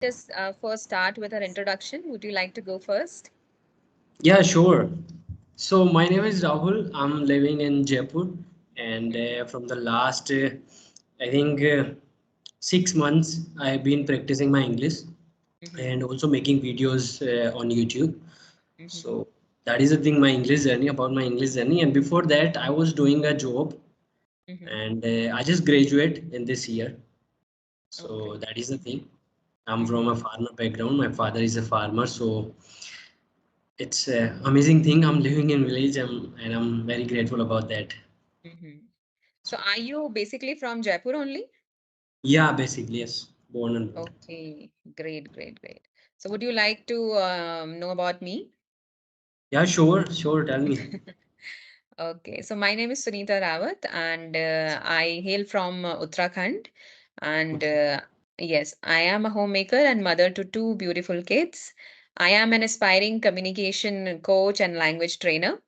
Just first start with our introduction. Would you like to go first? Yeah, sure. So my name is Rahul. I'm living in Jaipur, and from the last, I think, 6 months, I've been practicing my English Mm-hmm. and also making videos on YouTube. Mm-hmm. So that is the thing, my English journey, about my English journey. And before that, I was doing a job, Mm-hmm. and I just graduate in this year. Oh, So great. that is the thing. I'm from Mm-hmm. a farmer background. My father is a farmer, so it's an amazing thing. I'm living in village, and I'm very grateful about that. Mm-hmm. So are you basically from Jaipur only? Yeah, basically, yes. Born and brought. Okay, great, great, great. So would you like to know about me? Yeah, sure, sure. Tell me. Okay, so my name is Sunita Rawat and I hail from Uttarakhand. And Okay. yes, I am a homemaker and mother to two beautiful kids. I am an aspiring communication coach and language trainer.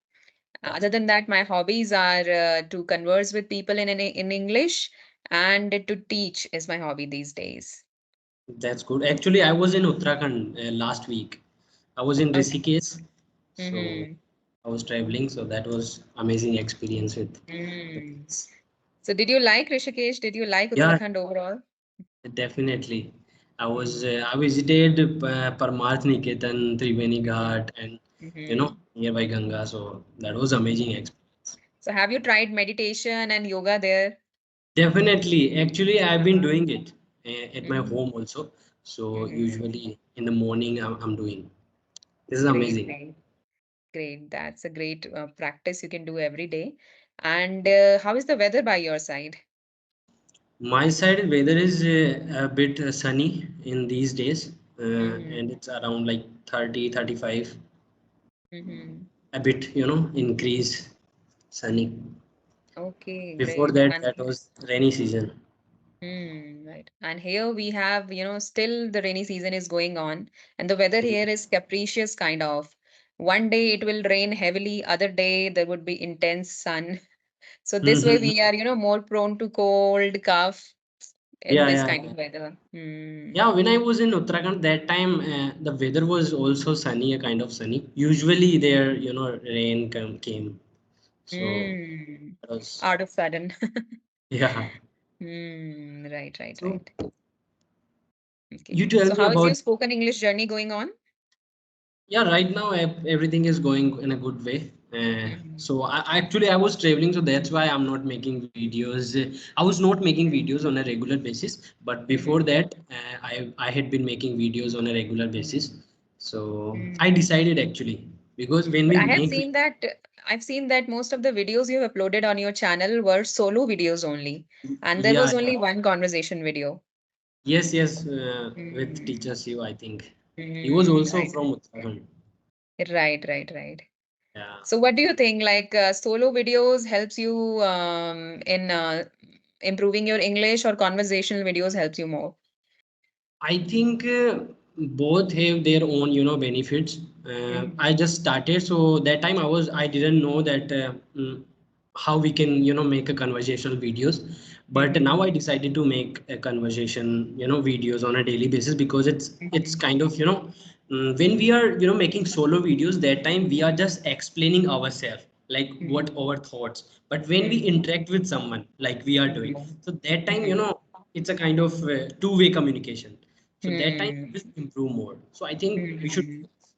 Other than that, my hobbies are to converse with people in English and to teach is my hobby these days. That's good. Actually, I was in Uttarakhand last week. I was in Okay. Rishikesh, so Mm-hmm. I was traveling. So that was amazing experience with the Mm. kids. So did you like Rishikesh? Did you like Yeah, Uttarakhand overall? definitely. Mm. I visited Parmarth Niketan, Triveni Mm-hmm. Ghat, and Mm-hmm. nearby Ganga. So that was amazing experience. So have you tried meditation and yoga there? Definitely. Actually, I've been doing it at my Mm-hmm. home also. So Mm-hmm. usually in the morning, I'm doing. This is Great, amazing. great, great. That's a great practice you can do every day. And how is the weather by your side? My side weather is a bit sunny in these days, Mm-hmm. and it's around like 30, 35. Mm-hmm. A bit, increase sunny. Okay, Before great. that, that was rainy season. Right. And here we have, still the rainy season is going on, and the weather here is capricious kind of. One day it will rain heavily, other day there would be intense sun. So this way we are, more prone to cold, cough in Yeah, this yeah, kind yeah. of weather. Hmm. Yeah, when I was in Uttarakhand, that time the weather was also sunny, a kind of sunny. Usually there, rain came. So Hmm. that was, Out of sudden. yeah. Right, right, So right. Okay. you tell So me how is your about, spoken English journey going on? yeah, right now everything is going in a good way. Hmm. So I was traveling, so that's why I'm not making videos. I was not making videos on a regular basis, but before Hmm. that, I had been making videos on a regular basis. So I Hmm. decided actually, because when But we I have make, seen that I've seen that most of the videos you have uploaded on your channel were solo videos only, and there yeah, was yeah. only one conversation video. Yes, yes, with Mm. teacher Siv, I think he was also Right, from Uttarakhand. right, right, right. Yeah. So, what do you think? Like solo videos helps you in improving your English, or conversational videos helps you more? I think both have their own, benefits. I Mm-hmm. just started, so that time I didn't know that how we can, make a conversational videos. But Mm-hmm. now I decided to make a conversation, videos on a daily basis, because it's Mm-hmm. kind of, when we are, making solo videos, that time we are just explaining ourselves, like what our thoughts. But when we Mm-hmm. interact with someone, like we are doing, so that time, Mm-hmm. it's a kind of two-way communication, so that time Mm-hmm. will improve more. So I think we should Mm-hmm. do this.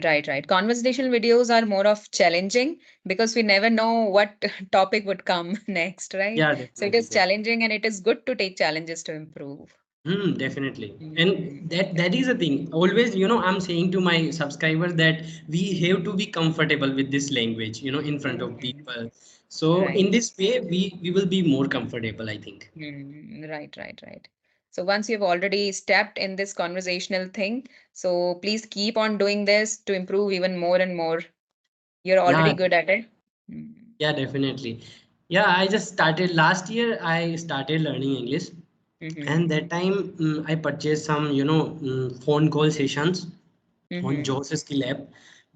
Right, right. Conversational videos are more of challenging because we never know what topic would come next, right? Yeah, So it definitely, is definitely. challenging and it is good to take challenges to improve. Definitely. And Mm, that is a thing. Always, I'm saying to my subscribers that we have to be comfortable with this language, in front of mhm. people. So Right. in this way, we will be more comfortable, I think. Right, right, right. So once you've already stepped in this conversational thing, so please keep on doing this to improve even more and more. You're already Yeah, good at it. Mm, yeah, definitely. Yeah, I just started last year. I started learning English, mhm, and that time I purchased some, phone call sessions on mhm, Joe's Skill app.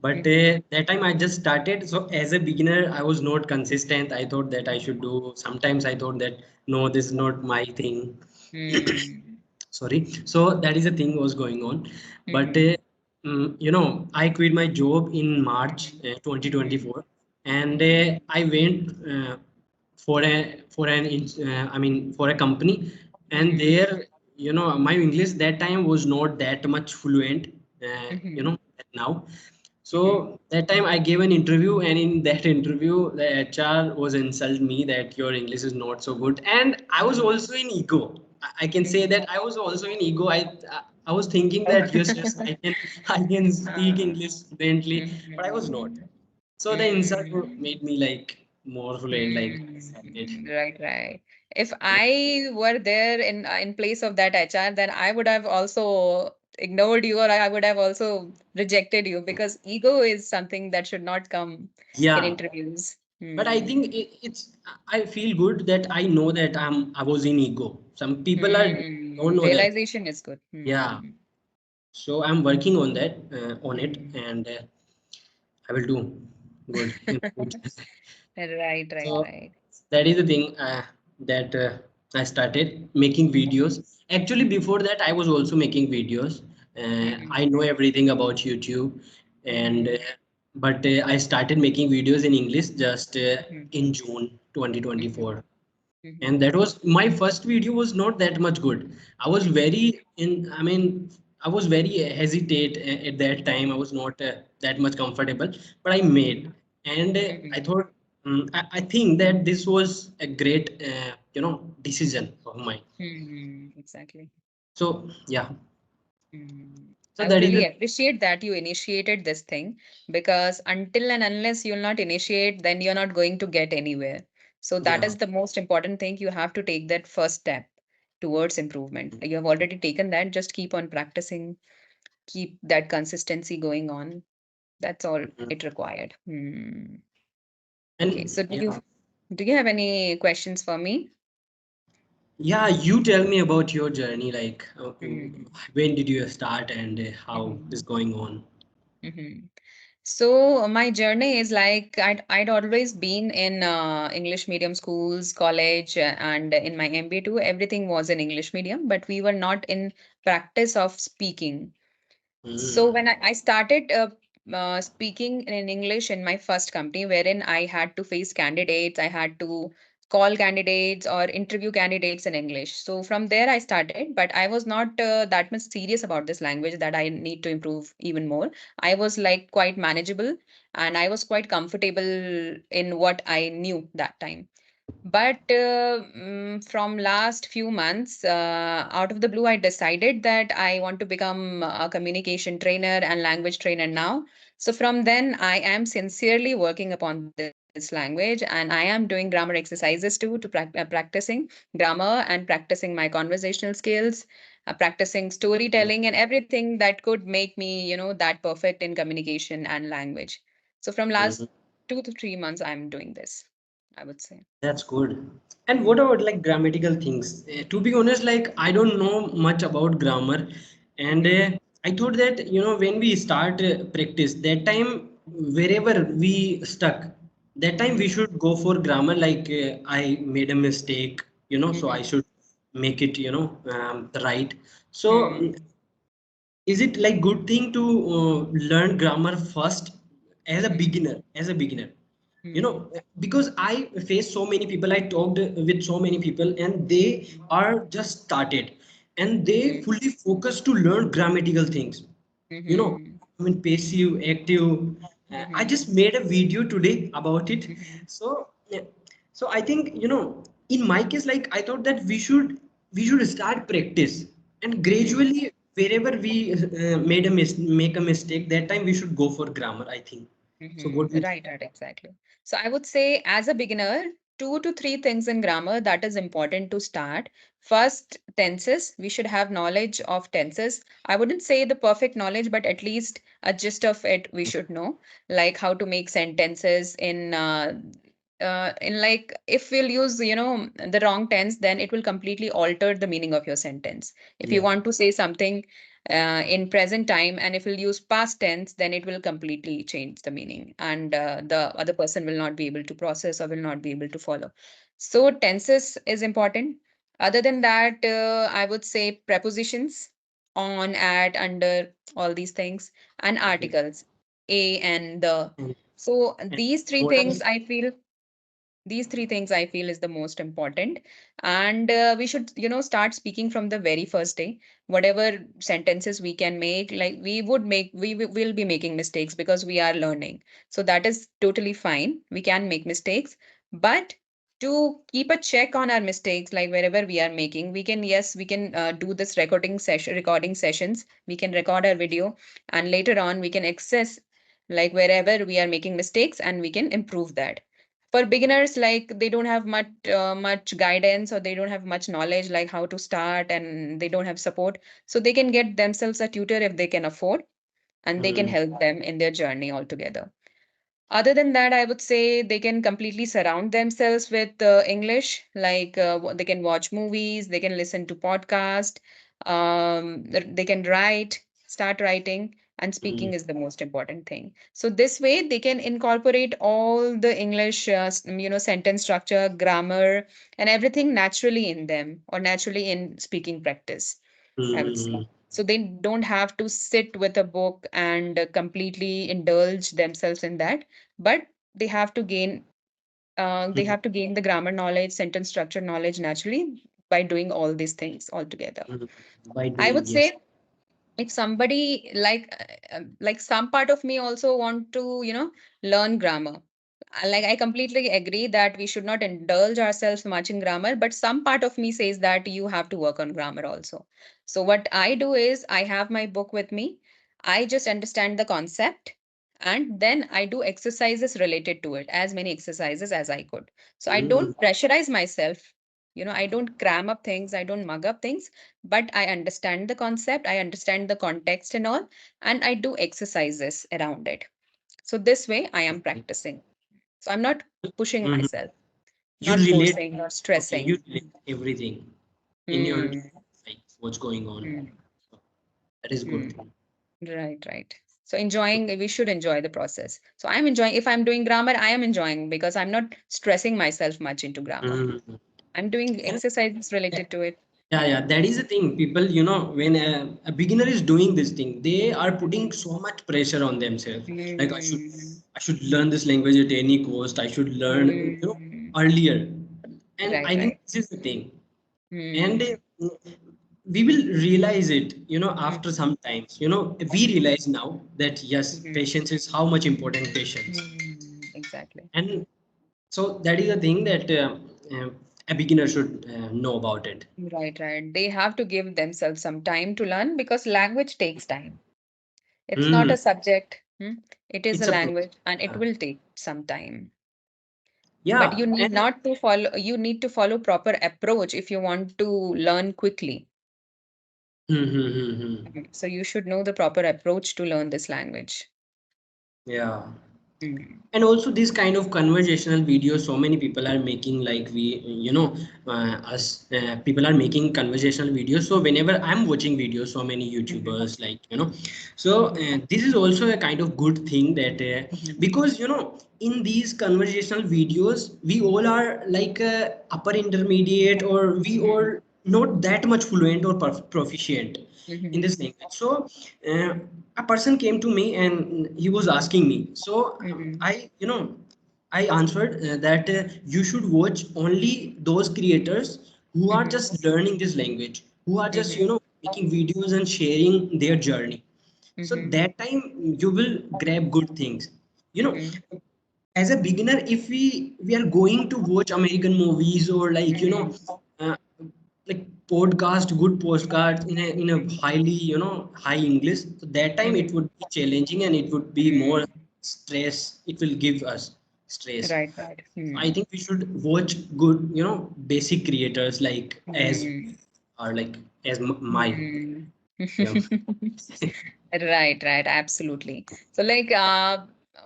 But mhm, that time I just started. So as a beginner, I was not consistent. I thought that I should do. Sometimes I thought that no, this is not my thing. mm, sorry. So that is the thing was going on, but Mm-hmm. I quit my job in March Mm-hmm. 2024, and I went for a company, and Mm-hmm. there, my English that time was not that much fluent, Mm-hmm. now. Mm-hmm. So that time I gave an interview, and in that interview, the HR was insult me that your English is not so good, and I was Mm-hmm. also in ego. I can say Mm-hmm. that I was also in ego. I was thinking that yes, yes, I can speak Uh, English fluently, but I was not. mhm. So the insult Mm, made me like more fluent, like yes, I did. right, right. If I were there in place of that HR, then I would have also ignored you, or I would have also rejected you, because ego is something that should not come in Yeah, interviews. but I think I feel good that I know that I was in ego. Some people are don't know that. Realization is good. Yeah. So I'm working on that, on it, Hmm. and I will do good in future. Right, right, So right. that is the thing, that I started making videos. Actually, before that, I was also making videos. I Mm-hmm. know everything about YouTube, and Mm-hmm. but I started making videos in English just Mm-hmm. in June Mm-hmm. 2024, and Mm-hmm. that was my first video was not that much good. I was very in I mean I was very hesitate at that time. I was not that much comfortable, but I made, and I Mm-hmm. thought, I think that this was a great decision of mine. Exactly. So yeah, so I would that is really the appreciate that you initiated this thing, because until and unless you'll not initiate, then you're not going to get anywhere. So that yeah. is the most important thing. You have to take that first step towards improvement. You have already taken that. Just keep on practicing, keep that consistency going on. That's all Mhm. it required. Okay, And so yeah, do you have any questions for me? yeah, you tell me about your journey, like Hmm. when did you start, and how Hmm. is going on. Hmm. So my journey is like I'd always been in English medium schools, college, and in my MBA too. Everything was in English medium, but we were not in practice of speaking. So Mm. when I started speaking in English in my first company, wherein I had to face candidates, I had to call candidates or interview candidates in English. So from there I started, but I was not that much serious about this language that I need to improve even more. I was like quite manageable, and I was quite comfortable in what I knew that time. But from last few months, out of the blue, I decided that I want to become a communication trainer and language trainer now. So from then, I am sincerely working upon this language, and I am doing grammar exercises too to practicing grammar and practicing my conversational skills, practicing storytelling and everything that could make me, that perfect in communication and language. So from last Mhm. 2 to 3 months, I'm doing this, I would say. That's good. And what Mm. about like grammatical things? To be honest, like I don't know much about grammar, and Mhm. I thought that when we start practice, that time wherever we stuck, that time we Mhm. should go for grammar. Like I made a mistake, so I Mhm. should make it, right. So Mhm. is it like good thing to learn grammar first Mhm. as a beginner, Mhm. because I faced so many people, I talked with so many people, and they are just started, and they Mhm. fully focus to learn grammatical things, you know Mhm. passive, active. I Mhm. just made a video today about it. Mhm. So yeah, so I think, in my case, like I thought that we should start practice, and Mhm. gradually wherever we make a mistake, that time we should go for grammar, I think. So what do you think? Right, right, exactly. So I would say, as a beginner, 2 to 3 things in grammar that is important to start. First, tenses. We should have knowledge of tenses. I wouldn't say the perfect knowledge, but at least a gist of it we should know, like how to make sentences in like if we'll use the wrong tense, then it will completely alter the meaning of your sentence. If you Yeah. want to say something in present time, and if we'll use past tense, then it will completely change the meaning, and the other person will not be able to process or will not be able to follow. So tenses is important. Other than that, I would say prepositions, on, at, under, all these things, and Mhm. articles, a and the. And, So and these three what are things I feel, these three things I feel is the most important. And we should, start speaking from the very first day. Whatever sentences we can make, like we will be making mistakes because we are learning. So that is totally fine. We can make mistakes, but to keep a check on our mistakes, like wherever we are making, we can, yes, we can do this recording sessions. We can record our video, and later on we can access like wherever we are making mistakes, and we can improve that. For beginners, like they don't have much guidance, or they don't have much knowledge like how to start, and they don't have support, so they can get themselves a tutor if they can afford, and they can mm, help them in their journey altogether. Other than that, I would say they can completely surround themselves with English. Like they can watch movies, they can listen to podcast, they can write, start writing, and mm, speaking is the most important thing. So this way, they can incorporate all the English, sentence structure, grammar, and everything naturally in them, or naturally in speaking practice, I would say. mm, So they don't have to sit with a book and completely indulge themselves in that, but they have to gain mm, the grammar knowledge, sentence structure knowledge naturally by doing all these things all together. mm. By I doing, would yes. say, if somebody like some part of me also want to learn grammar. Like I completely agree that we should not indulge ourselves much in grammar, but some part of me says that you have to work on grammar also. So what I do is I have my book with me. I just understand the concept, and then I do exercises related to it, as many exercises as I could. So I Mm, don't pressurize myself. I don't cram up things, I don't mug up things, but I understand the concept, I understand the context and all, and I do exercises around it. So this way I am okay. practicing. So I'm not pushing Mhm. myself, You not relate, forcing, not okay, you stressing. relate everything in your Hmm. life, like what's going on. Hmm. So that is good Hmm. thing. Right, right. So enjoying, we should enjoy the process. So I'm enjoying, if I'm doing grammar, I am enjoying because I'm not stressing myself much into grammar. Mm. I'm doing And exercises related to it. yeah, yeah, that is the thing. People, when a beginner is doing this thing, they are putting so much pressure on themselves. Like Hmm. I should learn this language at any cost. I should learn, Hmm. earlier. And Right, I think right. this is the thing. And Hmm. we will realize it, after Mhm. some times. We realize now that yes, Mhm. patience is how much important patience. Exactly. And so that is the thing that uh, a beginner should know about it. Right, right. They have to give themselves some time to learn because language takes time. It's not Hmm. a subject. It is a It's a pro. language, and it Yeah. will take some time. But Yeah, you need and not to follow, you need to follow proper approach if you want to learn quickly. hmm, hmm, hmm, hmm. So you should know the proper approach to learn this language. Yeah. Mm. And also this kind of conversational videos so many people are making, like we us people are making conversational videos. So whenever I'm watching videos, so many Mhm. YouTubers, like so Mhm. this is also a kind of good thing that Mhm. because in these conversational videos we all are like upper intermediate, or we all Mhm. not that much fluent or proficient in this Mhm. language. So uh, a person came to me and he was asking me. So Mhm. I answered that you should watch only those creators who are Mhm. just learning this language, who are just Mhm. making videos and sharing their journey. So Mhm. that time you will grab good things. You know, Mhm. as a beginner, if we are going to watch American movies, or like Mhm. uh, like podcast, good postcards in a highly high English, so that time it Mhm. would be challenging and it would be more Mm. stress. It will give us stress. Right, right. I think we should watch good basic creators, like as Mm. are like as mine. Mm. Yeah. Right, right, absolutely. So like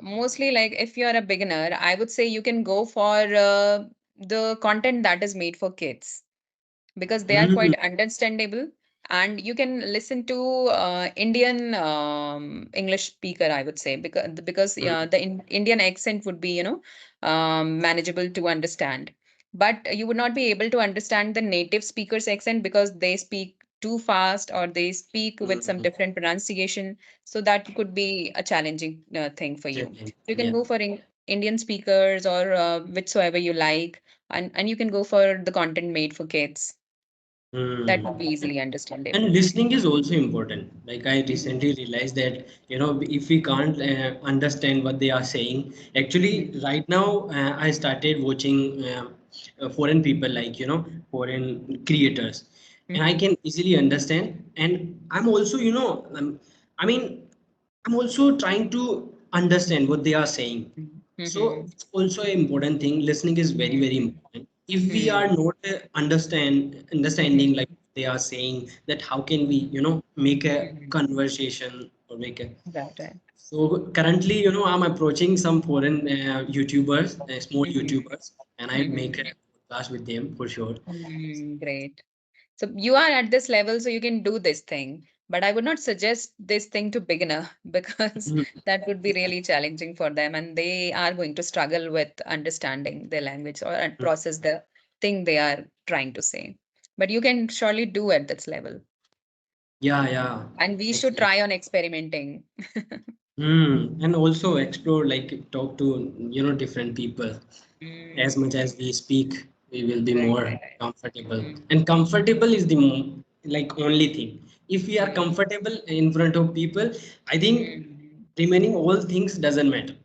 mostly like if you're a beginner, I would say you can go for the content that is made for kids because they are Mm, quite understandable, and you can listen to Indian English speaker, I would say, because mm, the Indian accent would be manageable to understand. but you would not be able to understand the native speaker's accent because they speak too fast or they speak with some Mm-hmm. different pronunciation. So that could be a challenging thing for you. Challenge. You can Yeah. go for Indian speakers or whichsoever you like, and you can go for the content made for kids. That would Hmm. be easily understandable. And listening is also important. Like I Mhm, recently realized that, if we can't understand what they are saying, actually, mhm, right now I started watching foreign people, like foreign creators, and I mhm, can easily understand. And I'm also, I mean, I'm also trying to understand what they are saying. mhm, So mhm, it's also an important thing. Listening is very, very mhm, important. If we are mhm, not understanding like mhm, they are saying, that how can we, make a mhm. conversation or make a. Right, right. So currently, I'm approaching some foreign YouTubers, small Mhm, YouTubers, and I make a mhm. podcast with them for sure. Great. So you are at this level, so you can do this thing. But I would not suggest this thing to beginner because Mhm. that would be really challenging for them, and they are going to struggle with understanding the language or and process the thing they are trying to say. But you can surely do at this level, Yeah, yeah, and we should exactly. try on experimenting. And also explore, like talk to different people. As much as we speak, we will be Right, more right, right. comfortable. Mm, And comfortable is the like only thing. If we are mm, comfortable in front of people, I think mm, remaining all things doesn't matter.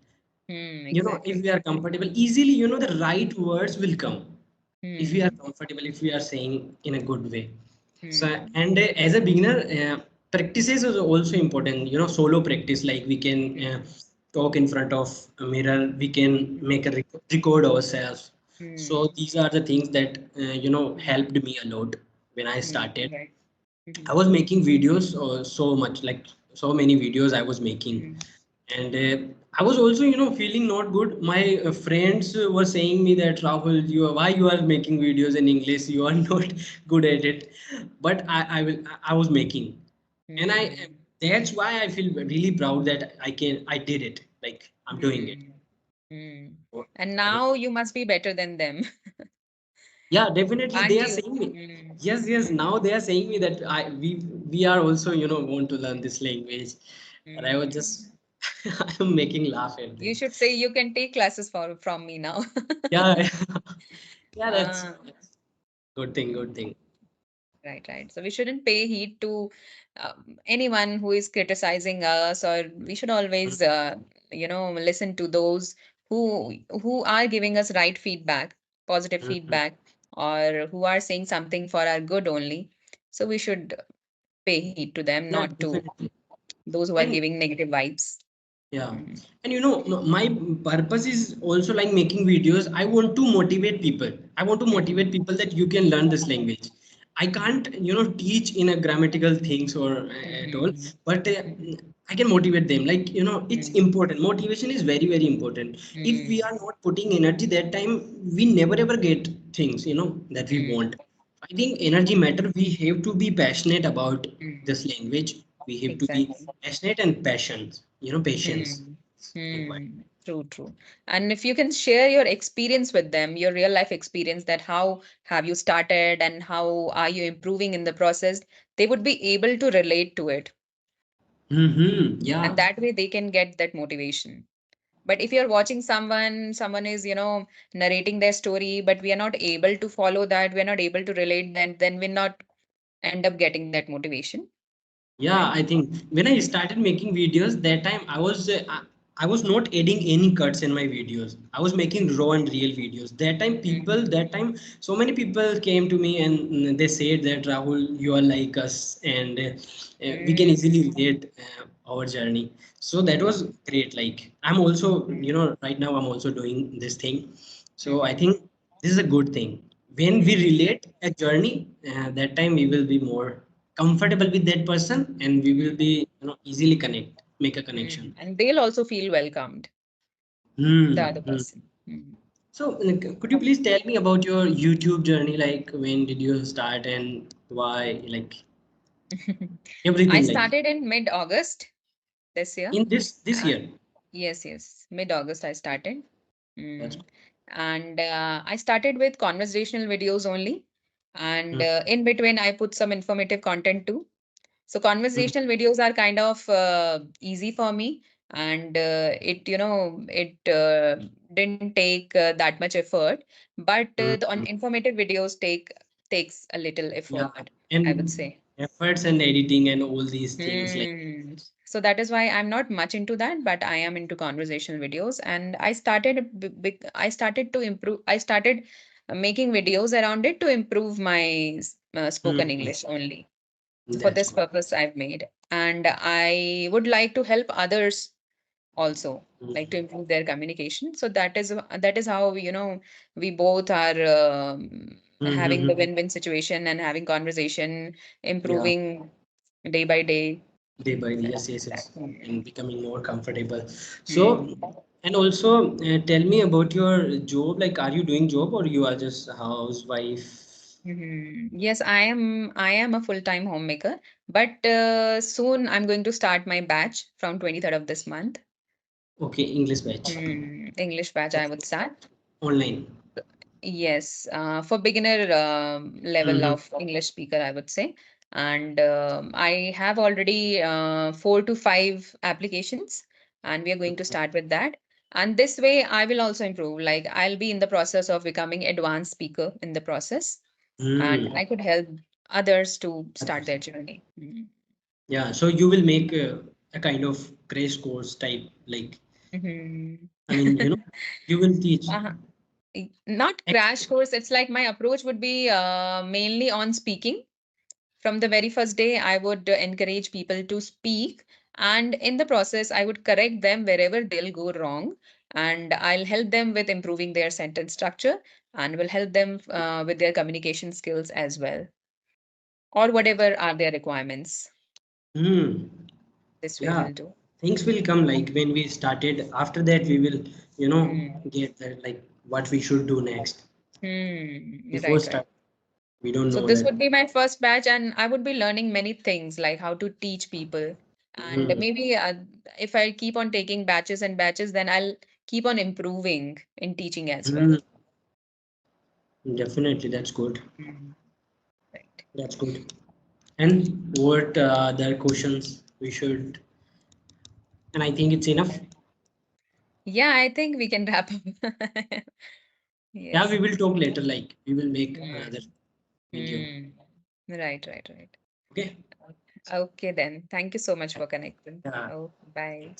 If exactly. we are comfortable, easily, the right words will come. If we are Mm, comfortable, if we are saying in a good way. So, mm, and as a beginner, practices is also important. Solo practice, like we can talk in front of a mirror, we can make a record ourselves. So mm, these are the things that mm, helped me a lot when I started. right. I Mhm, was making videos so much, like so many videos I was making, mhm, and I was also, feeling not good. My friends were saying me that, Rahul, why you are making videos in English? You are not good at it. But I was making, and mm, that's why I feel really proud that I did it. Like I'm doing it. mm, mm. So And that was. now you must be better than them, Yeah, definitely. They aren't are you? saying me. Mm, Yes, yes. Now they are saying me that we are also, want to learn this language. But I was mm. just I'm making laugh at You them. should say you can take classes from me now. Yeah, yeah. Ah, That's good thing. Good thing. right, right. So we shouldn't pay heed to anyone who is criticizing us, or we should always, listen to those who are giving us right feedback, positive Mhm. feedback, or who are saying something for our good only. So we should pay heed to them, Yeah, not to definitely. those who are And giving negative vibes. yeah, Mhm. and my purpose is also like making videos. I want to motivate people. I want to motivate Mhm. people that you can learn this language. I Mhm. can't, teach in a grammatical things or at all, Mhm. but Mhm. I can motivate them. Like, it's Mhm. important. Motivation is very, very important. If we are Mhm. not putting energy that time, we never ever get things, that we Mhm. want. I think energy matter. We have to be passionate about Mhm. this language. We have to be Exactly. passionate and patience. Patience Hmm. required. True, true. And if you can share your experience with them, your real life experience, that how have you started and how are you improving in the process, they would be able to relate to it. And Yeah, that way they can get that motivation. But if you're watching someone is, narrating their story, but we are not able to follow that, we're not able to relate, then we're not end up getting that motivation, yeah. right? I think when I started making videos, that time I was not adding any cuts in my videos. I was making raw and real videos. That time, so many people came to me and they said that, Rahul, you are like us, and we can easily Mm-hmm. relate our journey. So that was great. Like I'm also, right now I'm also doing this thing. So I Mm-hmm. think this is a good thing. When we relate a journey, that time we will be more comfortable with that person, and we will Mm-hmm. be, easily make a connection. And they'll also feel welcomed, the other Hmm. person. Mhm. So, could you please tell me about your YouTube journey? Like, when did you start and why? Like, I everything. Like, started in mid-August this year. in this Uh, year. yes, yes, mid-August I Okay, started. that's Mm. good. And I started with conversational videos only. And Mm, in between, I put some informative content too. So mm, conversational videos are kind of easy for me, and it didn't take that much effort. But mm, the on mm. informative videos takes a little Yeah, effort, I would and say. efforts and editing and all these things like. Hmm. So that is why I'm not much into that, but I am into conversational videos, and I started to improve. I started making videos around it to improve my spoken Mm, English only. So for that's this good. purpose, I've made, and I would like to help others also, like to Mm, improve their communication. So that is how we both are having the mm, win-win situation and having conversation, yeah, improving day by day. day by day. Yes, Like yes, that. yes, and becoming more comfortable. So, Hmm. and also tell me about your job. Like, are you doing job or you are just a housewife? Yes, I am a full-time homemaker, but soon I'm going to start my batch from 23rd of this month. Okay, English batch. English batch I would start. Online. Yes, for beginner level Mm-hmm. of English speaker, I would say. And I have already 4 to 5 applications, and we are going to start with that. And this way, I will also improve. Like, I'll be in the process of becoming advanced speaker in the process, and Mm. I could help others to start Others. their journey. Yeah, so you will make a kind of crash course type, like, Mhm. I mean, you will teach. Uh-huh. Not Ex- crash course. It's like my approach would be mainly on speaking. From the very first day, I would encourage people to speak. And in the process, I would correct them wherever they'll go wrong. And I'll help them with improving their sentence structure and will help them with their communication skills as well, or whatever are their requirements. Hmm. This way Yeah, we'll do. things will come like when we started. After that, we will, Hmm. get that like what we should do next. Before Right, right. start, we don't So know this that. would be my first batch, and I would be learning many things like how to teach people. And Hmm. maybe if I keep on taking batches and batches, then I'll keep on improving in teaching as well. Hmm. Definitely, that's good. Mm. Right. That's good. And what other questions we should? And I think it's enough. Yeah, I think we can wrap up. Yeah, we Yes. will talk later. Like we will make another Mm. video. Mm. Right, right, right. Okay. Okay, then. Thank you so much for connecting. Yeah. Oh, bye.